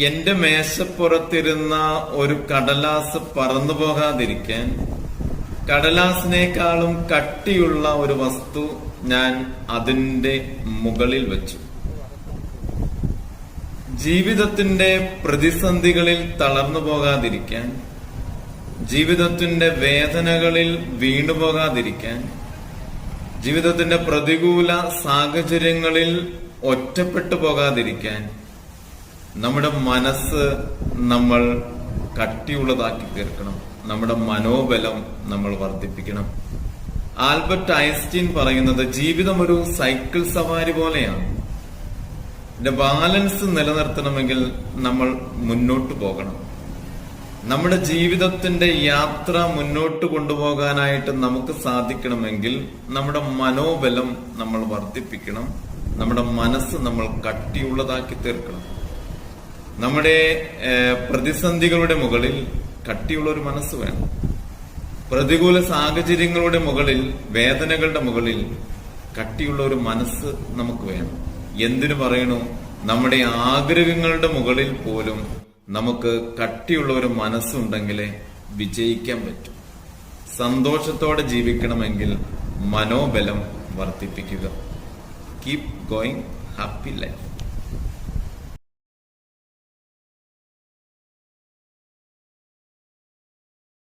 എന്റെ മേശപ്പുറത്തിരുന്ന ഒരു കടലാസ് പറന്നു പോകാതിരിക്കാൻ കടലാസിനേക്കാളും കട്ടിയുള്ള ഒരു വസ്തു ഞാൻ അതിന്റെ മുകളിൽ വെച്ചു. ജീവിതത്തിന്റെ പ്രതിസന്ധികളിൽ തളർന്നു പോകാതിരിക്കാൻ, ജീവിതത്തിന്റെ വേദനകളിൽ വീണുപോകാതിരിക്കാൻ, ജീവിതത്തിന്റെ പ്രതികൂല സാഹചര്യങ്ങളിൽ ഒറ്റപ്പെട്ടു പോകാതിരിക്കാൻ നമ്മുടെ മനസ്സ് നമ്മൾ കട്ടിയുള്ളതാക്കി തീർക്കണം. നമ്മുടെ മനോബലം നമ്മൾ വർദ്ധിപ്പിക്കണം. ആൽബർട്ട് ഐൻസ്റ്റീൻ പറയുന്നത് ജീവിതം ഒരു സൈക്കിൾ സവാരി പോലെയാണ്. ഇതിന്റെ ബാലൻസ് നിലനിർത്തണമെങ്കിൽ നമ്മൾ മുന്നോട്ട് പോകണം. നമ്മുടെ ജീവിതത്തിന്റെ യാത്ര മുന്നോട്ട് കൊണ്ടുപോകാനായിട്ട് നമുക്ക് സാധിക്കണമെങ്കിൽ നമ്മുടെ മനോബലം നമ്മൾ വർദ്ധിപ്പിക്കണം. നമ്മുടെ മനസ്സ് നമ്മൾ കട്ടിയുള്ളതാക്കി തീർക്കണം. നമ്മുടെ പ്രതിസന്ധികളുടെ മുകളിൽ കട്ടിയുള്ള ഒരു മനസ്സ് വേണം. പ്രതികൂല സാഹചര്യങ്ങളുടെ മുകളിൽ, വേദനകളുടെ മുകളിൽ കട്ടിയുള്ള ഒരു മനസ്സ് നമുക്ക് വേണം. എന്തിനു പറയണു? നമ്മുടെ ആഗ്രഹങ്ങളുടെ മുകളിൽ പോലും നമുക്ക് കട്ടിയുള്ള ഒരു മനസ്സുണ്ടെങ്കിലേ വിജയിക്കാൻ പറ്റും. സന്തോഷത്തോടെ ജീവിക്കണമെങ്കിൽ മനോബലം വർദ്ധിപ്പിക്കുക. Keep going happy life.